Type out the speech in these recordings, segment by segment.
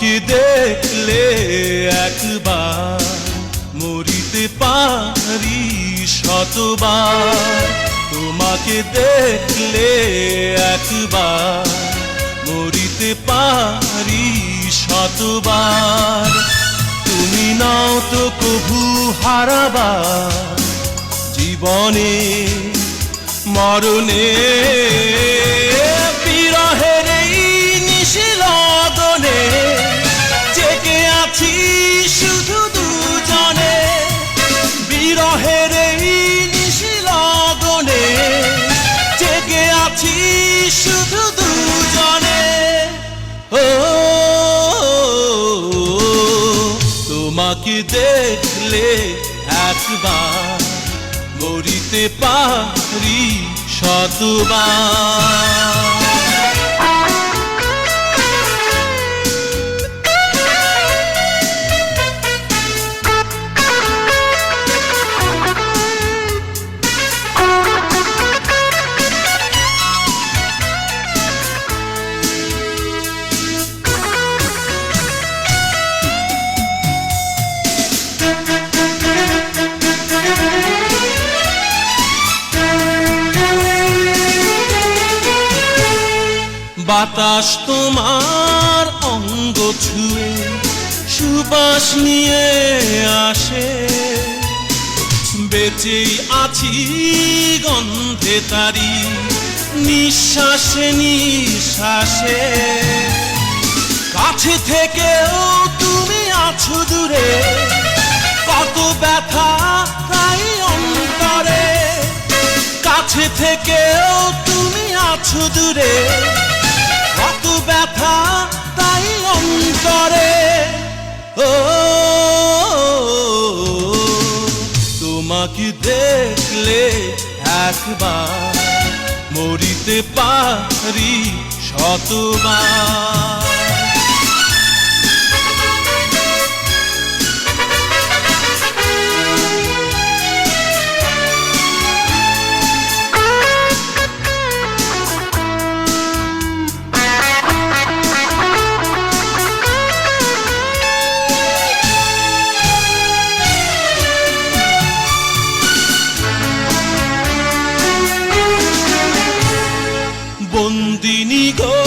তোমাকে দেখলে একবার মরিতে পারি শতবার। তোমাকে দেখলে একবার মরিতে পারি শতবার। তুমি নাও তো কভু হারাবার জীবনে মরণে। বিরহের এই নিশিলগনে জেগে আছি শুধু দুজনে। বিরহের এই নিশিলগনে জেগে আছি শুধু দুজনে। ও তোমাকে দেখলে একবার মরিতে পারি শতবার। বাতাস তোমার অঙ্গ ছুঁয়ে সুবাস নিয়ে আসে। বেঁচেই আছি গন্ধে তারি নিঃশ্বাসে নিঃশ্বাসে। কাছে থেকেও তুমি আছো দূরে, কত ব্যথা তাই অন্তরে। কাছে থেকেও তুমি আছো দূরে, কত ব্যথা তাই অন্তরে। ও তোমাকে দেখলে একবার মরিতে পারি শতবার। বন্দিনী গো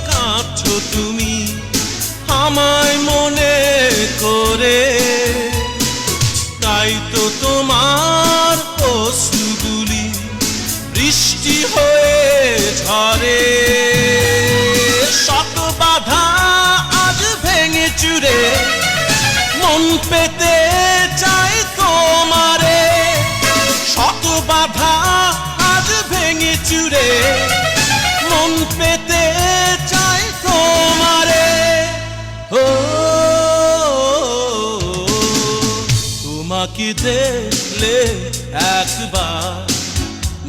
কাঁদছো তুমি আমায় মনে করে। তাই তো তোমার অশ্রুগুলি বৃষ্টি হয়ে ঝরে। শত বাধা আজ ভেঙে চুরে মন পেতে চাই তোমারে। শত বাধা আজ ভেঙে চুরে মন পেতে চাই তোমারে। ও তোমাকে দেখলে একবার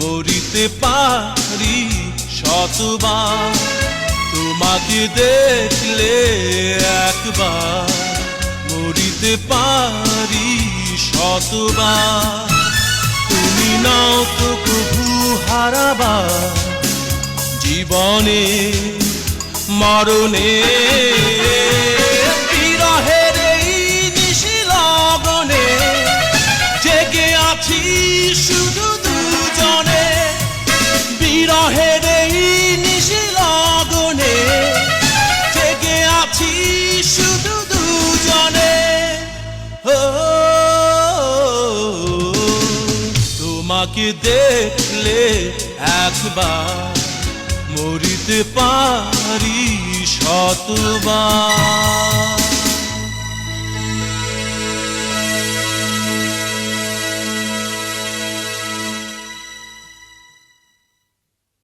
মরিতে পারি শতবার। তোমাকে দেখলে একবার মরিতে পারি শতবার। তুমি নাও তো কভু হারাবার জীবনে মরণে। বিরহের এই নিশিলগনে জেগে আছি শুধু দুজনে। বিরহের এই নিশিলগনে জেগে আছি শুধু দুজনে। ও তোমাকে দেখলে একবার মরিতে পারি শতবার।